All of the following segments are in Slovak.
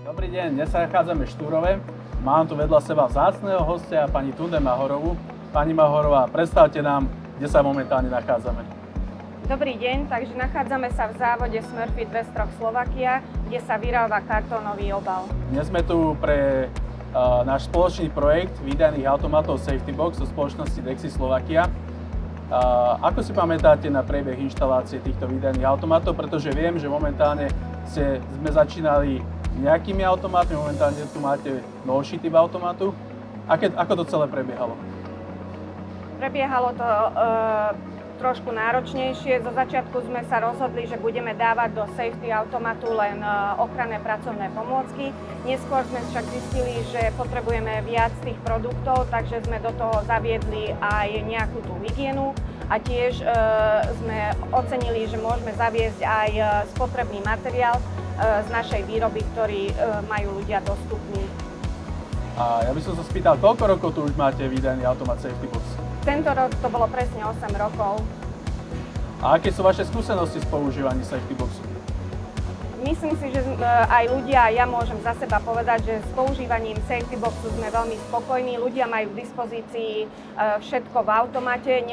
Dobrý deň, dnes sa nachádzame v Štúrove. Mám tu vedľa seba vzácneho hostia, pani Tunde Mahorovú. Pani Mahorová, predstavte nám, kde sa momentálne nachádzame. Dobrý deň, takže nachádzame sa v závode Smurfit Westrok Slovakia, kde sa vyrába kartónový obal. Dnes sme tu pre náš spoločný projekt výdajných automatov Safety Box zo spoločnosti Dexy Slovakia. Ako si pamätáte na priebeh inštalácie týchto výdajných automatov, pretože viem, že momentálne sme začínali nejakými automatmi, momentálne tu máte novší typ automatu. Ako to celé prebiehalo? Prebiehalo to trošku náročnejšie. Zo začiatku sme sa rozhodli, že budeme dávať do safety automatu len ochranné pracovné pomôcky. Neskôr sme však zistili, že potrebujeme viac tých produktov, takže sme do toho zaviedli aj nejakú tú hygienu a tiež sme ocenili, že môžeme zaviesť aj spotrebný materiál z našej výroby, ktorý majú ľudia dostupný. A ja by som sa spýtal, koľko rokov tu už máte výdajný automat Safety Box? Tento rok to bolo presne 8 rokov. A aké sú vaše skúsenosti s používaním Safety Boxu? Myslím si, že aj ľudia, ja môžem za seba povedať, že s používaním Safety Boxu sme veľmi spokojní. Ľudia majú k dispozícii všetko v automate,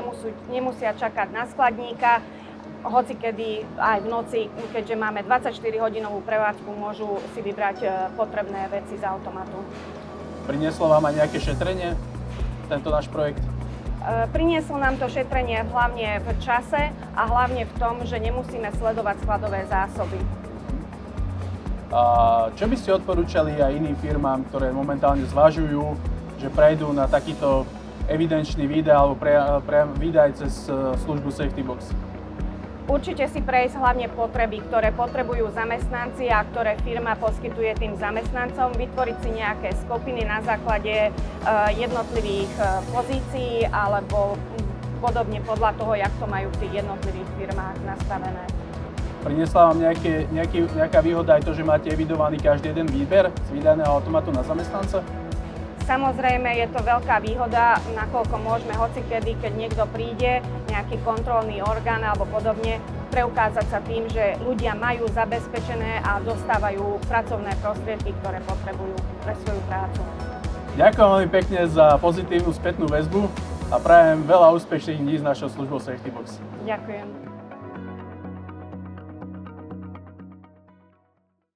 nemusia čakať na skladníka. Hoci kedy aj v noci, keďže máme 24-hodinovú prevádzku, môžu si vybrať potrebné veci z automatu. Prinieslo vám aj nejaké šetrenie tento náš projekt? Prinieslo nám to šetrenie hlavne v čase a hlavne v tom, že nemusíme sledovať skladové zásoby. A čo by ste odporúčali aj iným firmám, ktoré momentálne zvažujú, že prejdú na takýto evidenčný výdaj alebo výdaj cez službu Safety Box? Určite si prejsť hlavne potreby, ktoré potrebujú zamestnanci a ktoré firma poskytuje tým zamestnancom, vytvoriť si nejaké skupiny na základe jednotlivých pozícií alebo podobne podľa toho, jak to majú v tých jednotlivých firmách nastavené. Priniesla vám nejaká výhoda aj to, že máte evidovaný každý jeden výber z výdajného automatu na zamestnanca? Samozrejme je to veľká výhoda, nakoľko môžeme hocikedy, keď niekto príde, nejaký kontrolný orgán alebo podobne, preukázať sa tým, že ľudia majú zabezpečené a dostávajú pracovné prostriedky, ktoré potrebujú pre svoju prácu. Ďakujem veľmi pekne za pozitívnu spätnú väzbu a prajem veľa úspešných dní s našou službou Safety Box. Ďakujem.